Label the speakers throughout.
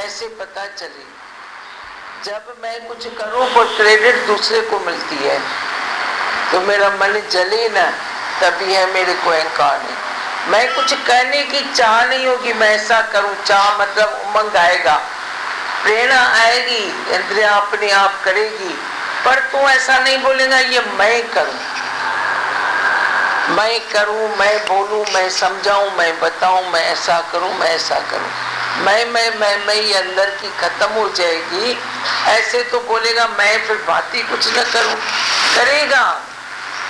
Speaker 1: कैसे पता चले? जब मैं कुछ करूं पर क्रेडिट दूसरे को मिलती है तो मेरा मन जले ना, तभी है मेरे को अहंकार नहीं। मैं कुछ करने की चाह नहीं होगी, मैं ऐसा करूं, चाह मतलब उमंग आएगा, प्रेरणा आएगी, इंद्रियां अपने आप करेगी, पर तू ऐसा नहीं बोलेगा ये मैं करूं, मैं बोलूं, मैं समझाऊं, मैं बताऊं, मैं ऐसा करूं, मैं ऐसा करूं। मैं ये अंदर की खत्म हो जाएगी। ऐसे तो बोलेगा मैं, फिर बात ही कुछ न करूं, करेगा,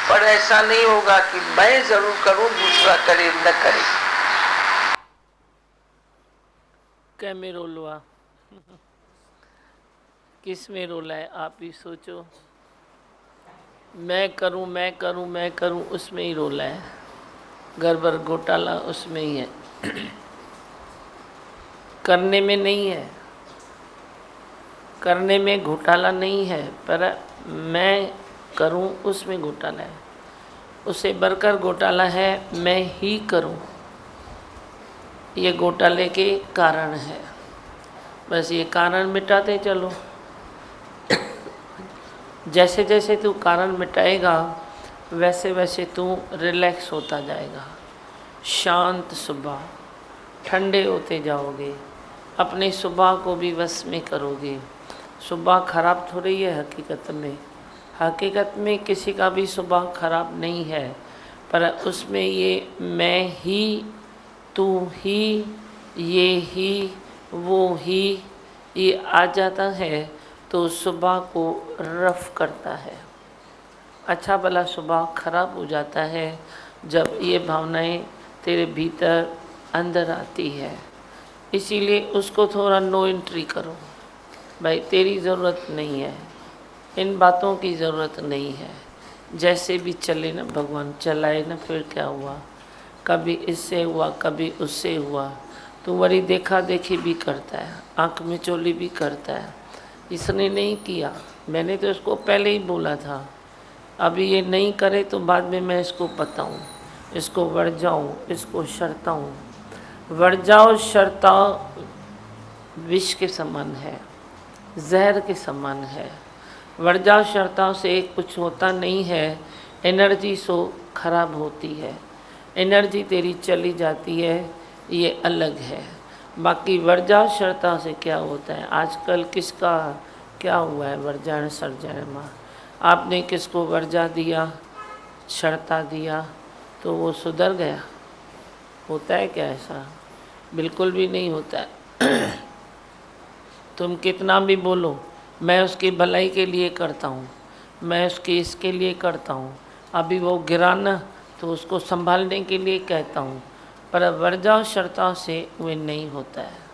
Speaker 1: पर ऐसा नहीं होगा कि मैं जरूर करूं, दूसरा करे न करे।
Speaker 2: क्या में रोलवा किस में रोला है? आप ही सोचो। मैं करूं, मैं करूं, मैं करूं, उसमें ही रोला है। गड़बड़ घोटाला उसमें ही है, करने में नहीं है। करने में घोटाला नहीं है, पर मैं करूं उसमें घोटाला है। उससे बढ़कर घोटाला है मैं ही करूं, ये घोटाले के कारण है। बस ये कारण मिटाते चलो। जैसे जैसे तू कारण मिटाएगा वैसे वैसे तू रिलैक्स होता जाएगा। शांत सुबह, ठंडे होते जाओगे, अपने सुबह को भी वश में करोगे। सुबह खराब थोड़ी है हकीकत में किसी का भी सुबह खराब नहीं है, पर उसमें ये मैं ही, तू ही, ये ही, वो ही, ये आ जाता है तो सुबह को रफ करता है। अच्छा भला सुबह खराब हो जाता है जब ये भावनाएं तेरे भीतर अंदर आती है। इसीलिए उसको थोड़ा नो एंट्री करो। भाई तेरी ज़रूरत नहीं है, इन बातों की ज़रूरत नहीं है। जैसे भी चले ना, भगवान चलाए ना, फिर क्या हुआ, कभी इससे हुआ कभी उससे हुआ। तो वही देखा देखी भी करता है, आँख में चोली भी करता है। इसने नहीं किया, मैंने तो इसको पहले ही बोला था। अभी ये नहीं करे तो बाद में मैं इसको बताऊं, इसको वर्जाऊं, इसको शर्ताऊं। वर्जाओ शर्ताओ विष के समान है, जहर के समान है। वर्जाओ शर्ताओं से कुछ होता नहीं है, एनर्जी सो खराब होती है, एनर्जी तेरी चली जाती है, ये अलग है। बाकी वर्जा शर्ता से क्या होता है? आजकल किसका क्या हुआ है? वर्जान सर्जन, आपने किसको वर्जा दिया, शर्ता दिया तो वो सुधर गया? होता है क्या ऐसा? बिल्कुल भी नहीं होता है। तुम कितना भी बोलो मैं उसकी भलाई के लिए करता हूँ, मैं उसकी इसके लिए करता हूँ, अभी वो गिरा ना तो उसको संभालने के लिए कहता हूँ, पर वर्जा शर्ता से वे नहीं होता है।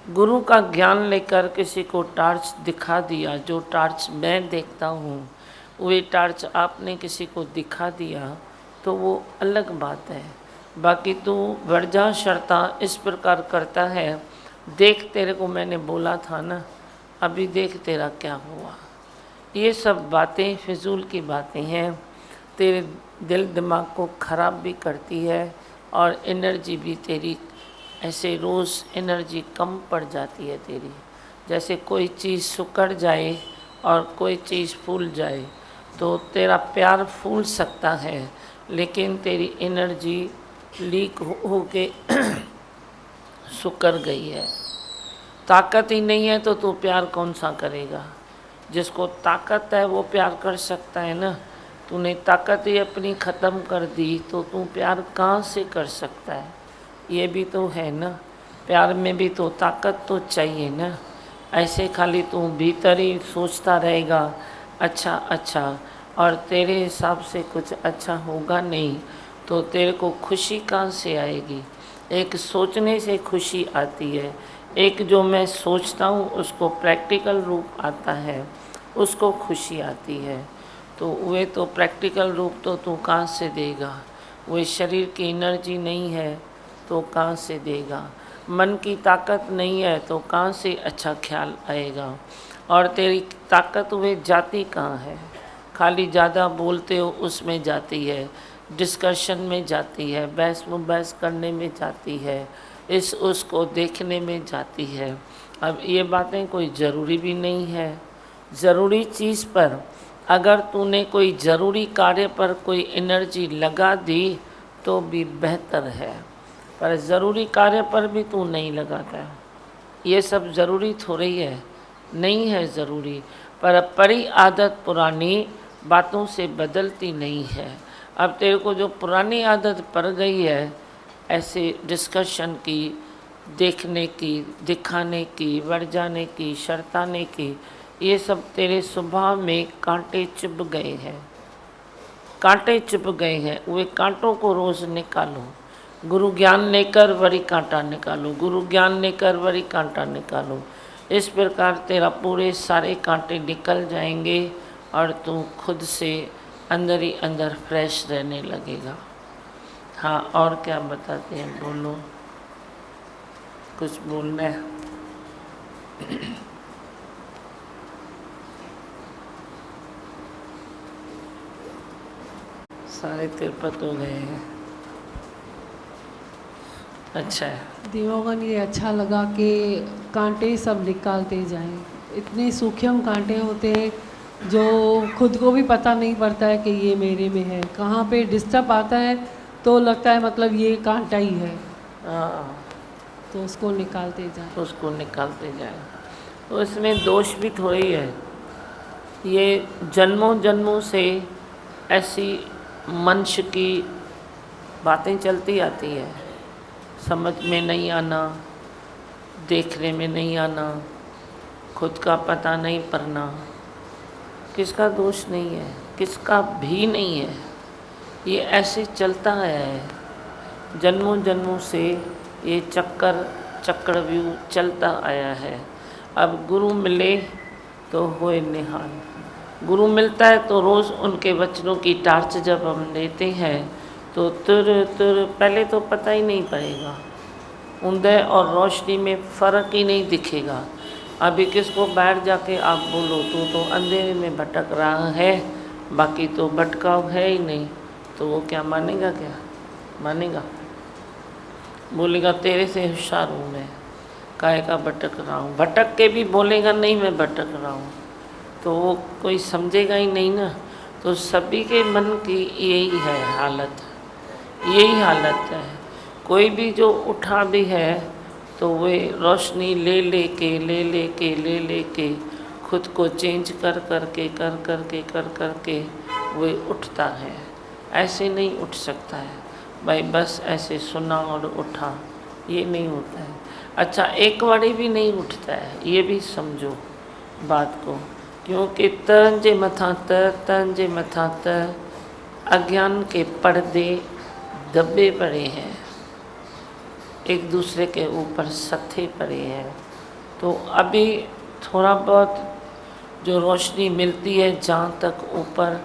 Speaker 2: गुरु का ज्ञान लेकर किसी को टार्च दिखा दिया, जो टार्च मैं देखता हूँ वे टार्च आपने किसी को दिखा दिया तो वो अलग बात है। बाकी तू वर्जा शर्ता इस प्रकार करता है, देख तेरे को मैंने बोला था ना, अभी देख तेरा क्या हुआ। ये सब बातें फिजूल की बातें हैं, तेरे दिल दिमाग को ख़राब भी करती है और एनर्जी भी तेरी ऐसे रोज़ एनर्जी कम पड़ जाती है तेरी। जैसे कोई चीज़ सुकड़ जाए और कोई चीज़ फूल जाए, तो तेरा प्यार फूल सकता है लेकिन तेरी एनर्जी लीक हो के सुकड़ गई है। ताकत ही नहीं है तो तू प्यार कौन सा करेगा? जिसको ताकत है वो प्यार कर सकता है ना। तूने ताकत ही अपनी ख़त्म कर दी तो तू प्यार कहाँ से कर सकता है? ये भी तो है ना, प्यार में भी तो ताकत तो चाहिए ना। ऐसे खाली तू भीतर ही सोचता रहेगा अच्छा अच्छा, और तेरे हिसाब से कुछ अच्छा होगा नहीं, तो तेरे को खुशी कहाँ से आएगी? एक सोचने से खुशी आती है, एक जो मैं सोचता हूँ उसको प्रैक्टिकल रूप आता है, उसको खुशी आती है। तो वे तो प्रैक्टिकल रूप तो तू कहाँ से देगा? वे शरीर की एनर्जी नहीं है तो कहाँ से देगा? मन की ताकत नहीं है तो कहाँ से अच्छा ख्याल आएगा? और तेरी ताकत वे जाती कहाँ है? खाली ज़्यादा बोलते हो उसमें जाती है, डिस्कशन में जाती है, बहस करने में जाती है, इस उसको देखने में जाती है। अब ये बातें कोई ज़रूरी भी नहीं है। ज़रूरी चीज़ पर अगर तूने कोई ज़रूरी कार्य पर कोई एनर्जी लगा दी तो भी बेहतर है, पर ज़रूरी कार्य पर भी तू नहीं लगाता। ये सब ज़रूरी थोड़ी है, नहीं है ज़रूरी, पर परी आदत पुरानी बातों से बदलती नहीं है। अब तेरे को जो पुरानी आदत पड़ गई है ऐसे डिस्कशन की, देखने की, दिखाने की, बढ़ जाने की, शर्ताने की, ये सब तेरे स्वभाव में कांटे चुभ गए हैं, कांटे चुभ गए हैं। वे कांटों को रोज़ निकालो। गुरु ज्ञान लेकर वरी कांटा निकालो, गुरु ज्ञान लेकर वरी कांटा निकालो। इस प्रकार तेरा पूरे सारे कांटे निकल जाएंगे और तू खुद से अंदर ही अंदर फ्रेश रहने लगेगा। हाँ, और क्या बताते हैं, बोलो, कुछ बोलना है? सारे तिरपत हो गए हैं। अच्छा है।
Speaker 3: दिवोगन, ये अच्छा लगा कि कांटे सब निकालते जाएं। इतने सूक्ष्म कांटे होते हैं जो खुद को भी पता नहीं पड़ता है कि ये मेरे में है। कहाँ पे डिस्टर्ब आता है तो लगता है मतलब ये कांटा ही है,
Speaker 2: हाँ,
Speaker 3: तो उसको निकालते जाएं।
Speaker 2: उसको निकालते जाएं। तो इसमें दोष भी थोड़ी है। ये जन्मों जन्मों से ऐसी मनुष्य की बातें चलती आती है, समझ में नहीं आना, देखने में नहीं आना, खुद का पता नहीं पड़ना। किसका दोष नहीं है, किसका भी नहीं है, ये ऐसे चलता आया है। जन्मों जन्मों से ये चक्रव्यूह चलता आया है। अब गुरु मिले तो होए निहाल। गुरु मिलता है तो रोज़ उनके वचनों की टार्च जब हम लेते हैं तो तुर पहले तो पता ही नहीं पड़ेगा, उदय और रोशनी में फ़र्क ही नहीं दिखेगा। अभी किसको बैठ जाके आप बोलो तो अंधेरे में भटक रहा है, बाकी तो भटकाव है ही नहीं, तो वो क्या मानेगा? क्या मानेगा? बोलेगा तेरे से होशियार हूँ मैं, काहे का भटक रहा हूँ। भटक के भी बोलेगा नहीं मैं भटक रहा हूँ, तो वो कोई समझेगा ही नहीं ना। तो सभी के मन की यही है हालत, यही हालत है। कोई भी जो उठा भी है तो वे रोशनी ले के खुद को चेंज कर करके वे उठता है। ऐसे नहीं उठ सकता है भाई, बस ऐसे सुना और उठा, ये नहीं होता है। अच्छा, एक बारी भी नहीं उठता है, ये भी समझो बात को, क्योंकि तन जे मथा त अज्ञान के पर्दे दबे पड़े हैं, एक दूसरे के ऊपर सथे पड़े हैं। तो अभी थोड़ा बहुत जो रोशनी मिलती है जहाँ तक ऊपर,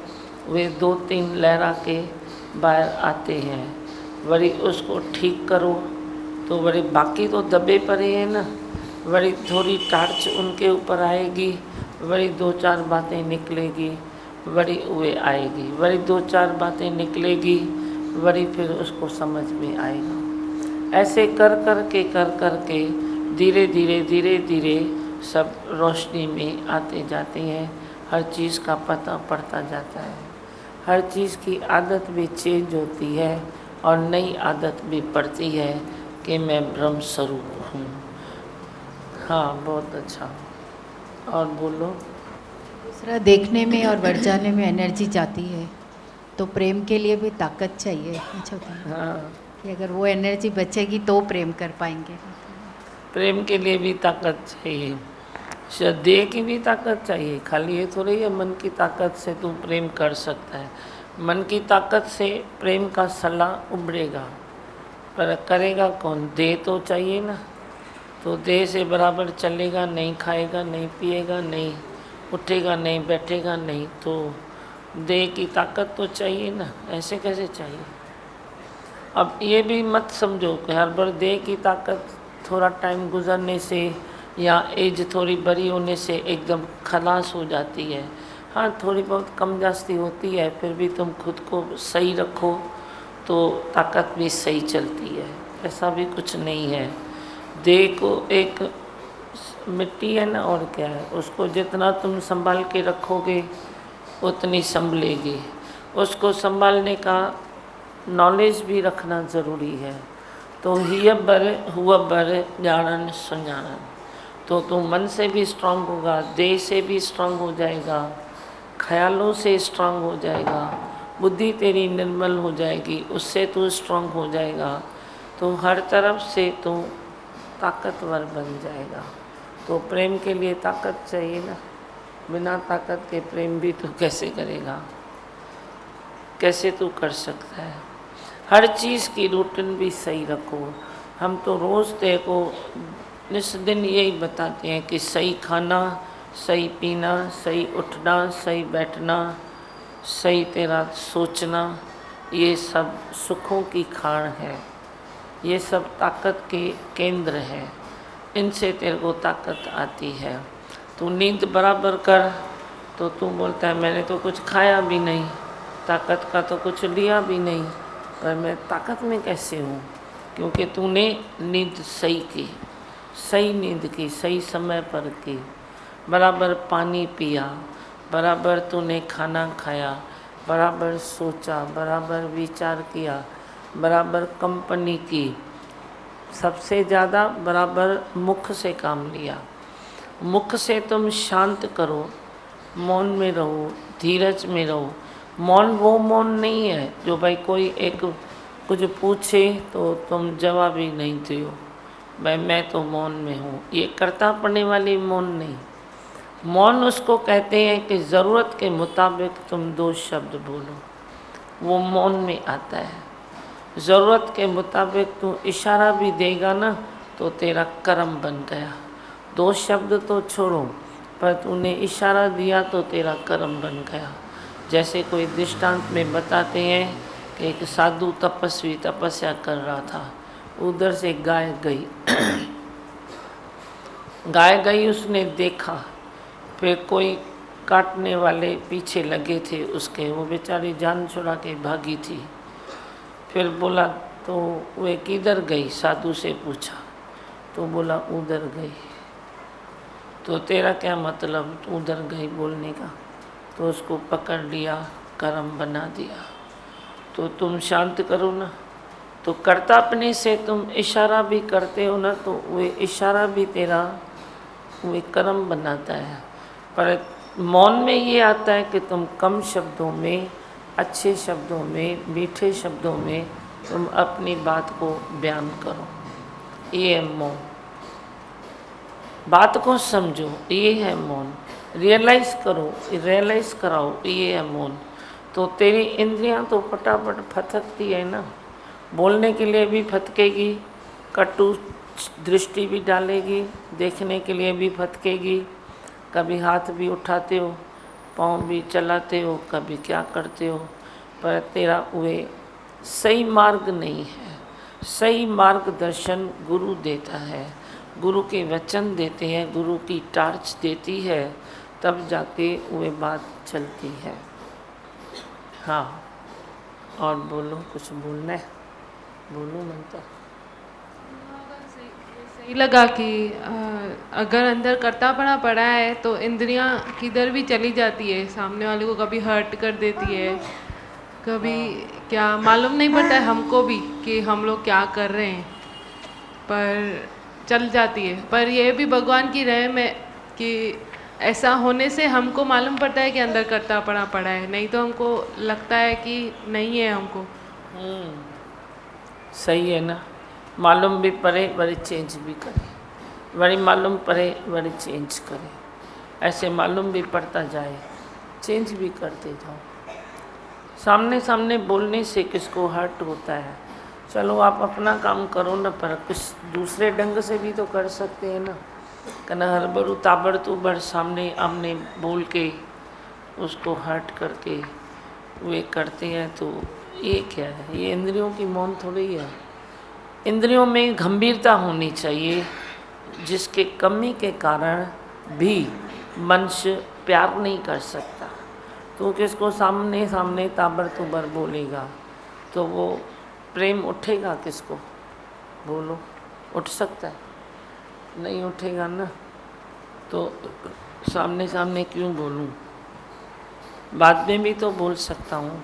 Speaker 2: वे 2-3 लहरा के बाहर आते हैं। वरी उसको ठीक करो तो वरी बाकी तो दबे पड़े हैं ना, वरी थोड़ी टार्च उनके ऊपर आएगी, वरी 2-4 बातें निकलेगी, वरी वे आएगी, वरी 2-4 बातें निकलेगी, वरी फिर उसको समझ में आएगा। ऐसे कर के धीरे धीरे सब रोशनी में आते जाते हैं। हर चीज़ का पता पड़ता जाता है, हर चीज़ की आदत भी चेंज होती है और नई आदत भी पड़ती है कि मैं ब्रह्म स्वरूप हूँ। हाँ, बहुत अच्छा। और बोलो।
Speaker 4: दूसरा, देखने में और बढ़ जाने में एनर्जी जाती है, तो प्रेम के लिए भी ताकत चाहिए। अच्छा होता है
Speaker 2: हाँ,
Speaker 4: कि अगर वो एनर्जी बचेगी तो प्रेम कर पाएंगे।
Speaker 2: प्रेम के लिए भी ताकत चाहिए, देह की भी ताकत चाहिए। खाली ये थोड़ी है मन की ताकत से तू प्रेम कर सकता है। मन की ताकत से प्रेम का सलाह उभरेगा, पर करेगा कौन? देह तो चाहिए ना। तो देह से बराबर चलेगा नहीं, खाएगा नहीं, पिएगा नहीं, उठेगा नहीं, बैठेगा नहीं, तो देह की ताकत तो चाहिए ना। ऐसे कैसे चाहिए? अब ये भी मत समझो कि हर बार देह की ताकत थोड़ा टाइम गुजरने से या एज थोड़ी बड़ी होने से एकदम खलास हो जाती है। हाँ, थोड़ी बहुत कम जास्ती होती है, फिर भी तुम खुद को सही रखो तो ताकत भी सही चलती है। ऐसा भी कुछ नहीं है। देह को एक मिट्टी है ना, और क्या है, उसको जितना तुम संभाल के रखोगे उतनी संभलेगी। उसको संभालने का नॉलेज भी रखना ज़रूरी है। तो हिय बर हुआ बर जानन सुजानन, तो तू मन से भी स्ट्रांग होगा, देह से भी स्ट्रांग हो जाएगा, ख्यालों से स्ट्रांग हो जाएगा, बुद्धि तेरी निर्मल हो जाएगी, उससे तू स्ट्रांग हो जाएगा। तो हर तरफ से तू ताकतवर बन जाएगा। तो प्रेम के लिए ताकत चाहिए ना, बिना ताकत के प्रेम भी तू कैसे करेगा, कैसे तू कर सकता है। हर चीज़ की रूटीन भी सही रखो। हम तो रोज़ तेरे को इस दिन यही बताते हैं कि सही खाना, सही पीना, सही उठना, सही बैठना, सही तेरा सोचना, ये सब सुखों की खान है, ये सब ताकत के केंद्र हैं। इनसे तेरे को ताकत आती है। तू नींद बराबर कर, तो तू बोलता है मैंने तो कुछ खाया भी नहीं, ताकत का तो कुछ लिया भी नहीं, पर मैं ताकत में कैसे हूँ? क्योंकि तूने नींद सही की, सही नींद की, सही समय पर की, बराबर पानी पिया, बराबर तूने खाना खाया, बराबर सोचा, बराबर विचार किया, बराबर कंपनी की, सबसे ज़्यादा बराबर मुख से काम लिया। मुख से तुम शांत करो, मौन में रहो, धीरज में रहो। मौन वो मौन नहीं है जो भाई कोई एक कुछ पूछे तो तुम जवाब ही नहीं दो, भाई मैं तो मौन में हूँ, ये करता पड़ने वाली मौन नहीं। मौन उसको कहते हैं कि ज़रूरत के मुताबिक तुम 2 शब्द बोलो, वो मौन में आता है। ज़रूरत के मुताबिक तू इशारा भी देगा ना तो तेरा कर्म बन गया। 2 शब्द तो छोड़ो, पर तूने इशारा दिया तो तेरा कर्म बन गया। जैसे कोई दृष्टांत में बताते हैं कि एक साधु तपस्वी तपस्या कर रहा था, उधर से गाय गई गाय गई, उसने देखा, फिर कोई काटने वाले पीछे लगे थे उसके, वो बेचारी जान छुड़ा के भागी थी। फिर बोला तो वे किधर गई, साधु से पूछा, तो बोला उधर गई। तो तेरा क्या मतलब उधर गई बोलने का? तो उसको पकड़ लिया, कर्म बना दिया। तो तुम शांत करो ना, तो करता अपने से तुम इशारा भी करते हो ना, तो वे इशारा भी तेरा वे कर्म बनाता है। पर मौन में ये आता है कि तुम कम शब्दों में, अच्छे शब्दों में, मीठे शब्दों में तुम अपनी बात को बयान करो, ये है मौन। बात को समझो, ये है मौन। रियलाइज़ करो, रियलाइज़ कराओ, ये है मौन। तो तेरी इंद्रियां तो फटाफट फटकती है ना, बोलने के लिए भी फटकेगी, कटु दृष्टि भी डालेगी, देखने के लिए भी फटकेगी, कभी हाथ भी उठाते हो, पाँव भी चलाते हो, कभी क्या करते हो, पर तेरा वे सही मार्ग नहीं है। सही मार्गदर्शन गुरु देता है, गुरु के वचन देते हैं, गुरु की टार्च देती है, तब जाके वे बात चलती है। हाँ, और बोलो, कुछ बोलना है, बोलो मंत्र।
Speaker 5: सही लगा कि अगर अंदर करतापना पड़ा है तो इंद्रियां किधर भी चली जाती है, सामने वाले को कभी हर्ट कर देती है, कभी क्या मालूम नहीं पड़ता है हमको भी कि हम लोग क्या कर रहे हैं, पर चल जाती है। पर यह भी भगवान की रहम है कि ऐसा होने से हमको मालूम पड़ता है कि अंदर करतापना पड़ा है, नहीं तो हमको लगता है कि नहीं है हमको।
Speaker 2: सही है ना, मालूम भी पड़े वरी चेंज भी करे, वरी मालूम पड़े वरी चेंज करे, ऐसे मालूम भी पड़ता जाए, चेंज भी करते जाओ। सामने सामने बोलने से किसको हर्ट होता है? चलो आप अपना काम करो ना, पर कुछ दूसरे ढंग से भी तो कर सकते हैं ना। कहना हरबरू ताबड़ तुबड़ सामने आमने बोल के उसको हर्ट करके वे करते हैं, तो ये क्या है? ये इंद्रियों की मौन थोड़ी है। इंद्रियों में गंभीरता होनी चाहिए, जिसके कमी के कारण भी मनुष्य प्यार नहीं कर सकता। तो किसको सामने सामने ताबड़ तुबड़ बोलेगा तो वो प्रेम उठेगा किसको? बोलो, उठ सकता है? नहीं उठेगा ना, तो सामने सामने क्यों बोलूं? बाद में भी तो बोल सकता हूँ,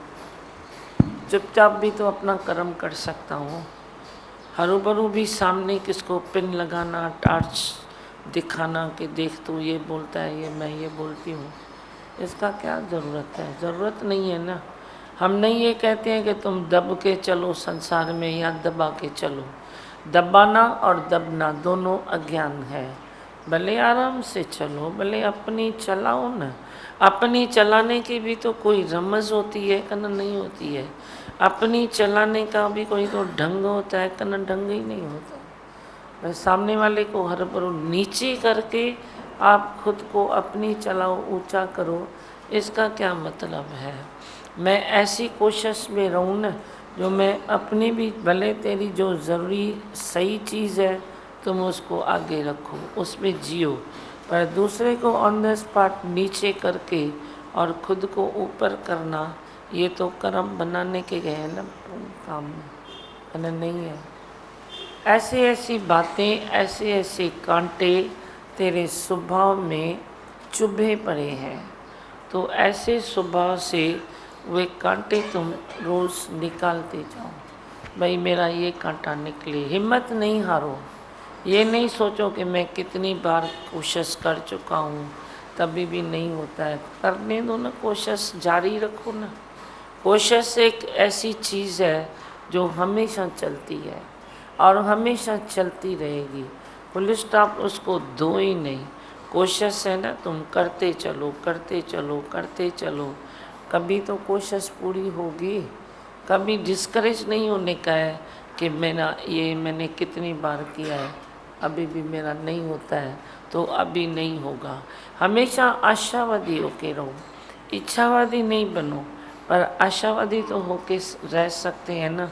Speaker 2: चुपचाप भी तो अपना कर्म कर सकता हूँ। हरूबरू भी सामने किसको पिन लगाना, टार्च दिखाना कि देख तू ये बोलता है, ये मैं ये बोलती हूँ, इसका क्या ज़रूरत है? ज़रूरत नहीं है ना। हम नहीं ये कहते हैं कि तुम दब के चलो संसार में या दबा के चलो। दबाना और दबना दोनों अज्ञान है। भले आराम से चलो, भले अपनी चलाओ ना। अपनी चलाने की भी तो कोई रमज़ होती है कि नहीं होती है? अपनी चलाने का भी कोई तो ढंग होता है कि ढंग ही नहीं होता। बस सामने वाले को हर पर नीचे करके आप खुद को अपनी चलाओ, ऊंचा करो, इसका क्या मतलब है? मैं ऐसी कोशिश में रहूँ ना, जो मैं अपनी भी, भले तेरी जो ज़रूरी सही चीज़ है तुम उसको आगे रखो, उसमें जियो, पर दूसरे को ऑन द स्पॉट नीचे करके और खुद को ऊपर करना, ये तो कर्म बनाने के गए हैं ना काम में, है नहीं है? ऐसी ऐसी बातें, ऐसे ऐसे कांटे तेरे स्वभाव में चुभे पड़े हैं, तो ऐसे स्वभाव से वे कांटे तुम रोज़ निकालते जाओ। भाई मेरा ये कांटा निकले, हिम्मत नहीं हारो। ये नहीं सोचो कि मैं कितनी बार कोशिश कर चुका हूँ तभी भी नहीं होता है। करने दो ना, कोशिश जारी रखो ना। कोशिश एक ऐसी चीज़ है जो हमेशा चलती है और हमेशा चलती रहेगी। फुल स्टॉप उसको दो ही नहीं। कोशिश है ना, तुम करते चलो, करते चलो, करते चलो, कभी तो कोशिश पूरी होगी। कभी डिस्करेज नहीं होने का है कि मैंने कितनी बार किया है, अभी भी मेरा नहीं होता है तो अभी नहीं होगा। हमेशा आशावादी होके रहो, इच्छावादी नहीं बनो, पर आशावादी तो होके रह सकते हैं ना।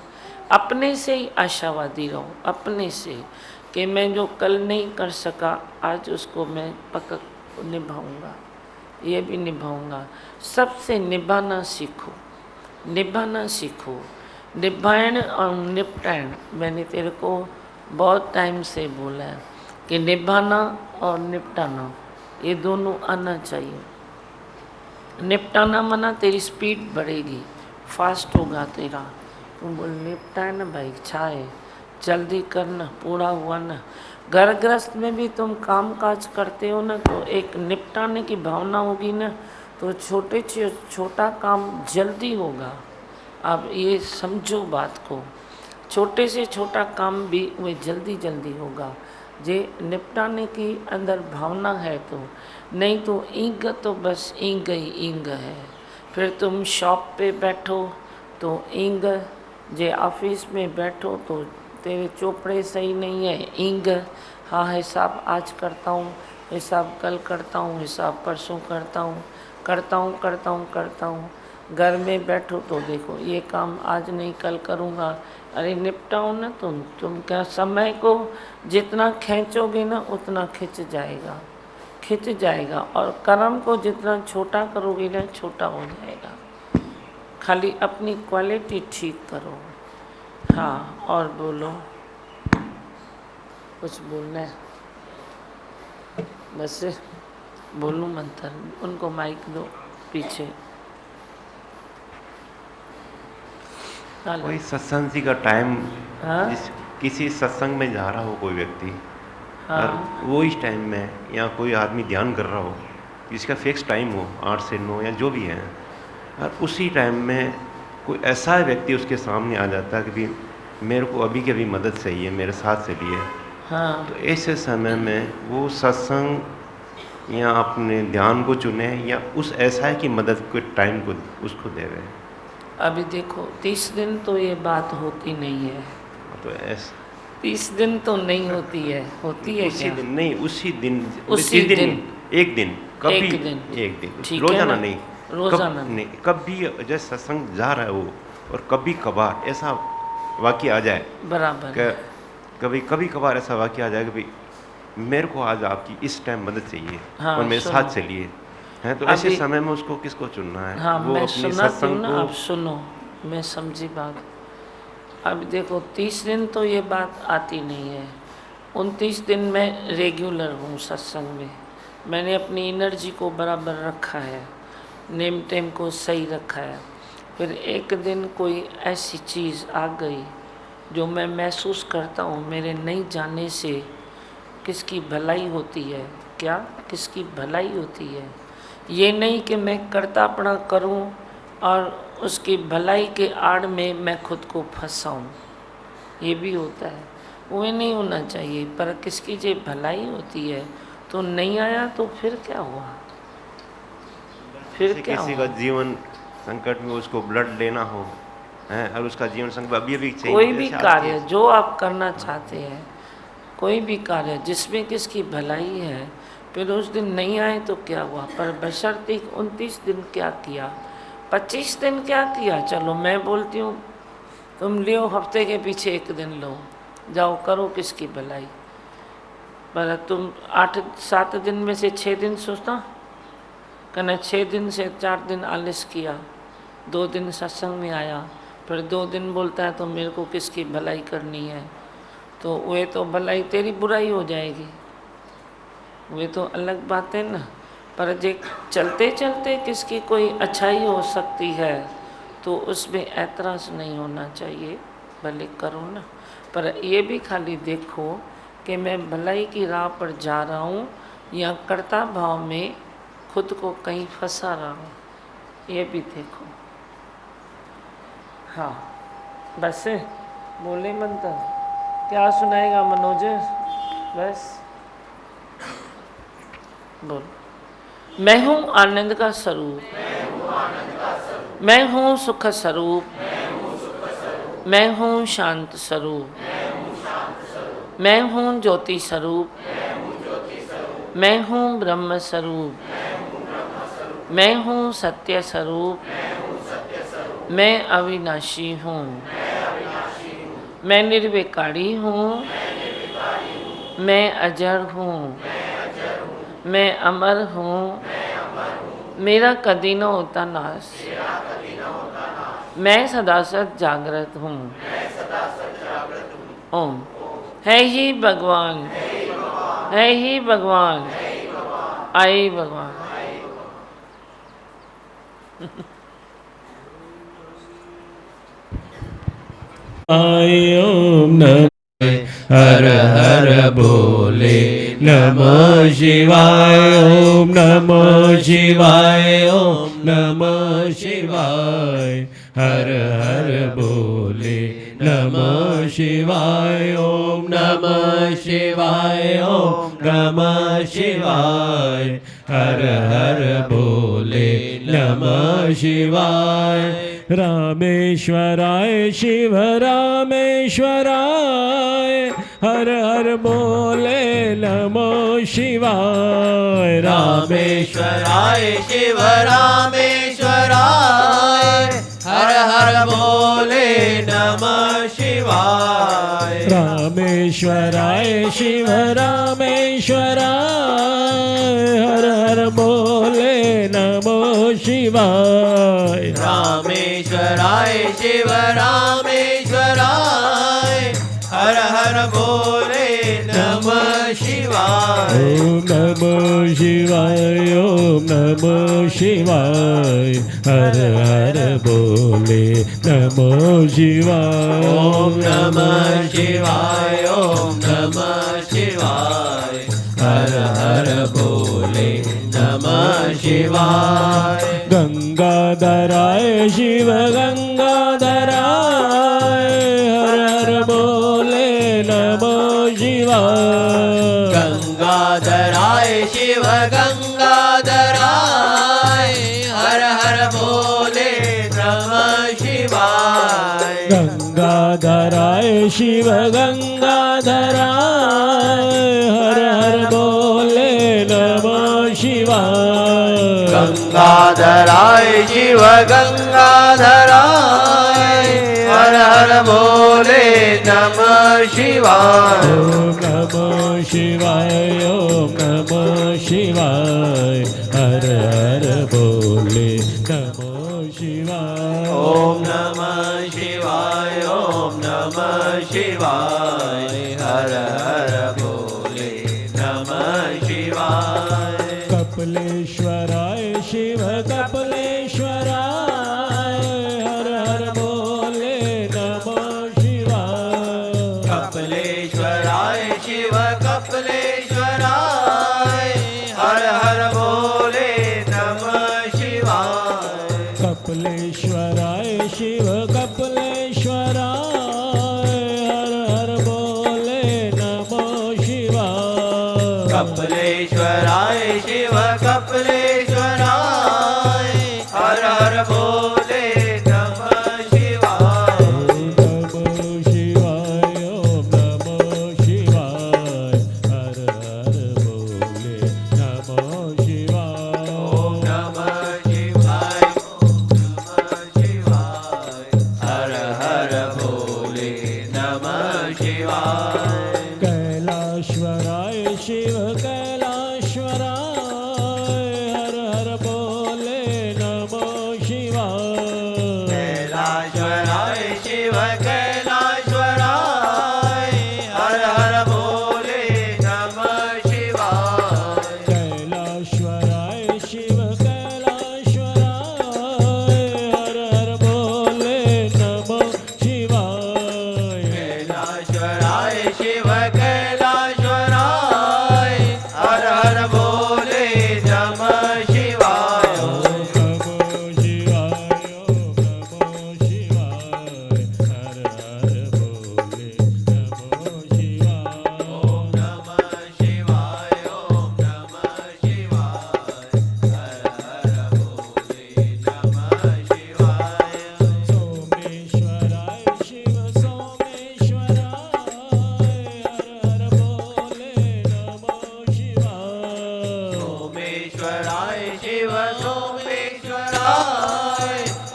Speaker 2: अपने से ही आशावादी रहो, अपने से, कि मैं जो कल नहीं कर सका आज उसको मैं पक्का निभाऊंगा, ये भी निभाऊंगा। सबसे निभाना सीखो, निभाना सीखो। निभायण और निपटायण, मैंने तेरे को बहुत टाइम से बोला है कि निभाना और निपटाना ये दोनों आना चाहिए। निपटाना माना तेरी स्पीड बढ़ेगी, फास्ट होगा तेरा। तुम बोल निपटाए ना भाई, छाए जल्दी करना, पूरा हुआ ना। घर गृहस्थ में भी तुम काम काज करते हो ना, तो एक निपटाने की भावना होगी ना, तो छोटा काम जल्दी होगा। अब ये समझो बात को, छोटे से छोटा काम भी वह जल्दी जल्दी होगा जे निपटाने की अंदर भावना है तो। नहीं तो ईंग तो बस ईंग ही ईंग है। फिर तुम शॉप पे बैठो तो ईंग, जे ऑफिस में बैठो तो तेरे चोपड़े सही नहीं है, ईंग। हाँ हिसाब आज करता हूँ, हिसाब कल करता हूँ, हिसाब परसों करता हूँ, करता हूँ। घर में बैठो तो देखो ये काम आज नहीं कल करूँगा, अरे निपटाओ ना तुम क्या समय को जितना खींचोगे ना उतना खिंच जाएगा, और कर्म को जितना छोटा करोगे ना छोटा हो जाएगा। खाली अपनी क्वालिटी ठीक करो। हाँ और बोलो, कुछ बोलना है? बस बोलूं मंत्र? उनको माइक दो पीछे।
Speaker 6: कोई सत्संग जी का टाइम,
Speaker 2: हाँ?
Speaker 6: किसी सत्संग में जा रहा हो कोई व्यक्ति,
Speaker 2: हाँ।
Speaker 6: और वो इस टाइम में, या कोई आदमी ध्यान कर रहा हो जिसका फिक्स टाइम हो 8 से 9 या जो भी है, और उसी टाइम में कोई ऐसा व्यक्ति उसके सामने आ जाता है कि भी मेरे को अभी की अभी मदद चाहिए, मेरे साथ चलिए।
Speaker 2: हाँ।
Speaker 6: तो ऐसे समय में वो सत्संग या अपने ध्यान को चुने, या उस ऐसा है कि मदद के टाइम को उसको दे रहे।
Speaker 2: अभी देखो 30 दिन तो ये बात होती नहीं है,
Speaker 6: तो ऐसा
Speaker 2: 30 दिन तो नहीं होती है, होती है
Speaker 6: उसी
Speaker 2: क्या?
Speaker 6: दिन नहीं, उसी दिन,
Speaker 2: उसी दिन,
Speaker 6: एक दिन, कभी
Speaker 2: एक दिन,
Speaker 6: एक दिन,
Speaker 2: ठीक है
Speaker 6: रोजाना
Speaker 2: ना?
Speaker 6: नहीं,
Speaker 2: रोजाना
Speaker 6: नहीं, कभी जैसे सत्संग जा रहा है वो, और कभी कभार ऐसा वाक्य आ जाए,
Speaker 2: बराबर,
Speaker 6: कभी कभार ऐसा वाक्य आ जाए कि भाई मेरे को आज आपकी इस टाइम मदद चाहिए,
Speaker 2: हाँ,
Speaker 6: और मेरे
Speaker 2: सुनो।
Speaker 6: साथ चलिए, हैं? तो ऐसे समय में उसको किसको चुनना है?
Speaker 2: हाँ
Speaker 6: वो
Speaker 2: मैं
Speaker 6: अपनी
Speaker 2: सुनाती हूँ
Speaker 6: सत्संग
Speaker 2: ना,
Speaker 6: को।
Speaker 2: आप सुनो, मैं समझी बात। अब देखो 30 दिन तो ये बात आती नहीं है, 29 दिन मैं रेगुलर हूँ सत्संग में। मैंने अपनी एनर्जी को बराबर रखा है, नेम टेम को सही रखा है। फिर एक दिन कोई ऐसी चीज़ आ गई जो मैं महसूस करता हूँ मेरे नहीं जाने से किसकी भलाई होती है, क्या किसकी भलाई होती है। ये नहीं कि मैं कर्तापना करूँ और उसकी भलाई के आड़ में मैं खुद को फंसाऊँ, ये भी होता है, वो नहीं होना चाहिए। पर किसकी जो भलाई होती है तो नहीं आया तो फिर क्या हुआ, फिर क्या
Speaker 6: किसी
Speaker 2: हुआ?
Speaker 6: का जीवन संकट में उसको ब्लड लेना हो है और उसका जीवन संकट अभी चाहिए,
Speaker 2: कोई भी
Speaker 6: जैसे
Speaker 2: कार्य
Speaker 6: आज
Speaker 2: जो आप करना चाहते हैं, कोई भी कार्य जिसमें किसकी भलाई है, फिर उस दिन नहीं आए तो क्या हुआ। पर बशर्ते 29 दिन क्या किया, 25 दिन क्या किया, चलो मैं बोलती हूँ तुम लियो हफ्ते के पीछे एक दिन लो, जाओ करो किसकी भलाई। पर तुम 8-7 दिन में से 6 दिन सोचना कहना, 6 दिन से 4 दिन आलस किया, 2 दिन सत्संग में आया, फिर 2 दिन बोलता है तो मेरे को किसकी भलाई करनी है, तो वे तो भलाई तेरी बुराई हो जाएगी, वे तो अलग बात है ना। पर जे चलते चलते किसकी कोई अच्छाई हो सकती है तो उसमें ऐतराज़ नहीं होना चाहिए, भले करो ना। पर ये भी खाली देखो कि मैं भलाई की राह पर जा रहा हूँ या कर्ता भाव में खुद को कहीं फंसा रहा हूँ, ये भी देखो। हाँ बस बोले मंत्र क्या सुनाएगा मनोज, बस बोल। मैं हूँ आनंद का स्वरूप, मैं हूँ सुख स्वरूप, मैं हूँ शांत स्वरूप, मैं हूँ ज्योति स्वरूप, मैं हूँ ब्रह्म स्वरूप, मैं हूँ सत्य स्वरूप, मैं अविनाशी हूँ, मैं निर्विकारी हूँ, मैं अजर हूँ, मैं अमर हूँ, मेरा कदी न होता नाश, मैं सदा सत जागृत हूँ। ओम है ही भगवान, है ही भगवान, आई भगवान।
Speaker 7: ओम नमः हर हर बोले नमः शिवाय, ओम नमः शिवाय, ओम नमः शिवाय, हर हर बोले नमः शिवाय, ओम नमः शिवाय, ओम नमः शिवाय, हर हर बोले नमः शिवाय। रामेश्वराय शिव रामेश्वराय, हर हर बोले नमो शिवाय।
Speaker 8: रामेश्वराय शिव रामेश्वराय, हर हर बोले नमः शिवाय।
Speaker 7: रामेश्वराय शिव रामेश्वराय, हर हर बोले नमो शिवाय।
Speaker 8: रामेश्वराय शिव रामेश्वराय, हर हर बोले नमः शिवाय।
Speaker 7: ओम नमः शिवाय, ओम नमः शिवाय, हर हर बोले नमः शिवाय।
Speaker 8: ओम नमः शिवाय, ओम नमः शिवाय, हर हर बोले नमः शिवाय।
Speaker 7: गंगाधराय शिव गंगाधराय, हर हर बोले नमः शिवाय।
Speaker 8: गंगाधराय शिव गंगाधराय, हर हर बोले नमः शिवाय।
Speaker 7: गंगाधराय शिव गंगाधराय, हर हर बोले नमः शिवाय।
Speaker 8: गंगाधराय शिव गंगाधराय, हर हर बोले नमः शिवाय।
Speaker 7: ओम नमः शिवाय, ओम नमः शिवाय, हर हर बोले नमः शिवाय।
Speaker 8: ओम नमः शिवाय, ओम नमः नमः शिवाय हर हर भोले नमः शिवाय
Speaker 7: कपिलेश्वराय शिव कपिलेश्वराय हर हर भोले नमः शिवाय
Speaker 8: कपिलेश्वराय शिव कपिलेश्वराय हर हर भोले नमः शिवाय
Speaker 7: कपिलेश्वराय शिव कपिलेश्वराय हर हर भोले नमः शिवाय
Speaker 8: कपिलेश्वराय शिव कपिलेश्वराय हर हर भोले नमः शिवाय
Speaker 7: नमः शिवाय ओम नमः शिवाय हर हर भोले नमः शिवाय
Speaker 8: ओम नमः शिवाय हर हर भोले नमः शिवाय
Speaker 7: कैलाश्वराय शिव कैलाश्वराय हर हर भोले नमः शिवाय
Speaker 8: कैलाश्वराय शिव कैलाश्वराय हर हर भोले नमः शिवाय
Speaker 7: कैलाश्वराय शिव कैलाश्वराय हर हर भोले नमः शिवाय
Speaker 8: कैलाश्वराय शिव कैलाश्वराय हर हर भोले नमः शिवाय
Speaker 7: ओम नमः शिवाय ओम नमः शिवाय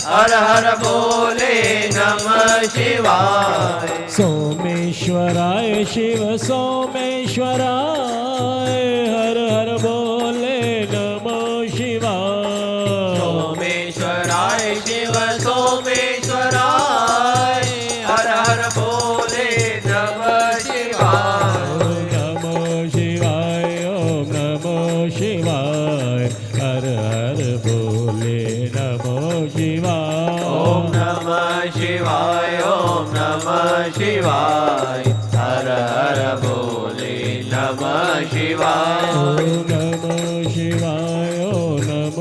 Speaker 7: हर हर भोले नमः शिवाय सोमेश्वराय शिव सोमेश्वराय हर हर भोले नमः शिवाय
Speaker 8: सोमेश्वराय शिव सोमेश्वराय हर हर भोले नमः शिवाय
Speaker 7: सोमेश्वराय शिव सोमेश्वराय हर हर भोले नमः शिवाय
Speaker 8: सोमेश्वराय शिव सोमेश्वराय हर हर भोले नमः शिवाय
Speaker 7: नमः शिवाय ओम नमः शिवाय हर हर भोले नमः शिवाय
Speaker 8: ओम नमः शिवाय ओम नमः शिवाय हर हर भोले नमः शिवाय
Speaker 7: ओम नमः शिवाय ओम नमः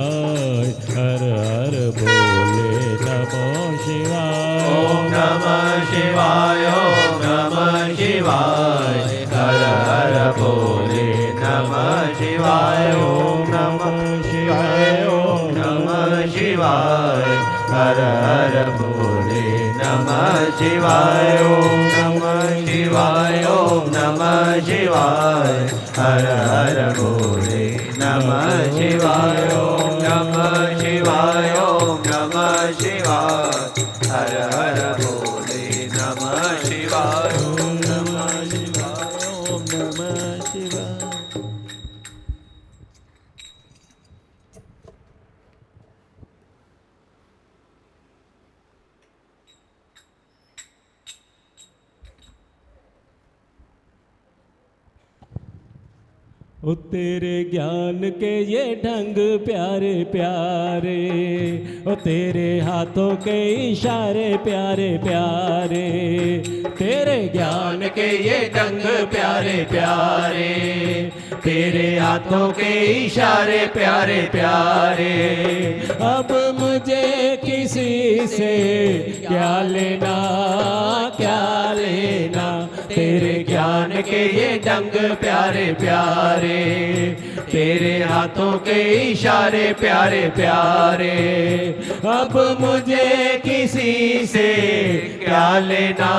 Speaker 7: शिवाय हर हर भोले नमः शिवाय
Speaker 8: ओम नमः शिवाय ओम नमः शिवाय हर हर भोले नमः शिवाय ओम नमः शिवाय ओम नमः शिवाय हर हर भोले नमः शिवाय ओम नमः शिवाय ओम नमः शिवाय हर हर भोले नमः शिवाय ओम नमः शिवाय ओम नमः शिवाय हर हर भोले नमः शिवाय ओम नमः शिवाय ओम नमः शिवाय
Speaker 7: ओ तेरे ज्ञान के ये ढंग प्यारे प्यारे, ओ तेरे हाथों के इशारे प्यारे प्यारे, तेरे ज्ञान के ये ढंग प्यारे प्यारे, तेरे हाथों के इशारे प्यारे प्यारे। अब मुझे किसी से क्या लेना क्या लेना, तेरे ज्ञान के ये ढंग प्यारे प्यारे, तेरे हाथों के इशारे प्यारे प्यारे। अब मुझे किसी से क्या लेना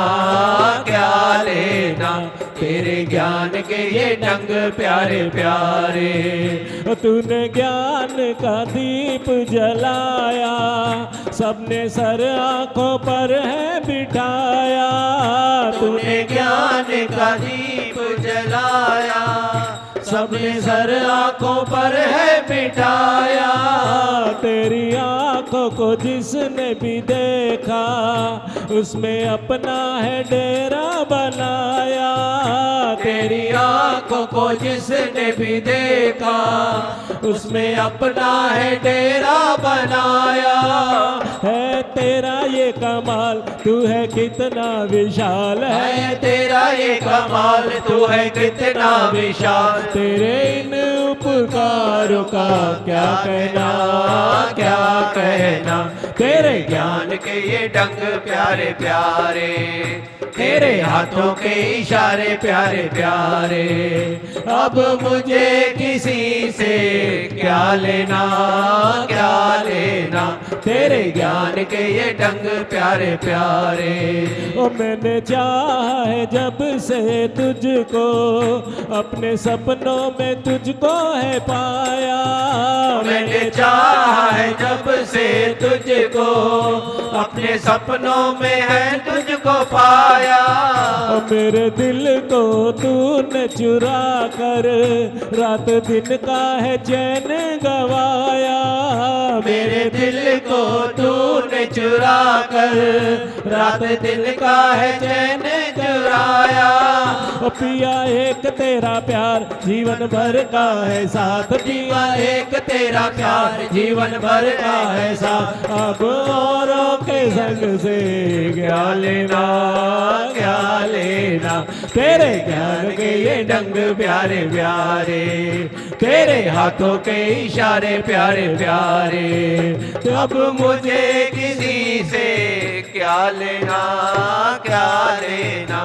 Speaker 7: क्या लेना, तेरे ज्ञान के ये ढंग प्यारे प्यारे। तूने ज्ञान का दीप जलाया, सबने सर आंखों पर है बिठाया। तूने ज्ञान का दीप जलाया,
Speaker 8: सबने सर आंखों पर है मिटाया।
Speaker 7: तेरी आंखों को जिसने भी देखा उसमें अपना है डेरा बनाया।
Speaker 8: तेरी आंखों को जिसने भी देखा उसमें अपना है डेरा बनाया।
Speaker 7: है तेरा ये कमाल तू है कितना विशाल
Speaker 8: है तेरा ये कमाल तू है कितना विशाल।
Speaker 7: तेरे इन उपकारों का क्या कहना,
Speaker 8: क्या कहना। तेरे ज्ञान के ये ढंग प्यारे प्यारे, तेरे हाथों के इशारे प्यारे प्यारे। अब मुझे किसी से क्या लेना, क्या लेना। तेरे ज्ञान के ये ढंग प्यारे प्यारे।
Speaker 7: ओ मैंने चाहा है जब से तुझको, अपने सपनों में तुझको है पाया।
Speaker 8: मैंने चाहा है जब से तुझको, अपने सपनों में है तुझको पाया।
Speaker 7: मेरे दिल को तूने चुरा कर रात दिन का है चैन गवाया।
Speaker 8: मेरे दिल को तूने चुरा कर रात दिन का है चैन चुराया।
Speaker 7: ओ पिया एक तेरा प्यार जीवन भर का है साथ।
Speaker 8: पिया एक तेरा प्यार जीवन भर का है साथ।
Speaker 7: अब औरों के संग से क्या लेना,
Speaker 8: क्या लेना। तेरे ज्ञान के ये ढंग प्यारे प्यारे, तेरे हाथों के इशारे प्यारे प्यारे। अब मुझे किसी से क्या लेना, क्या लेना।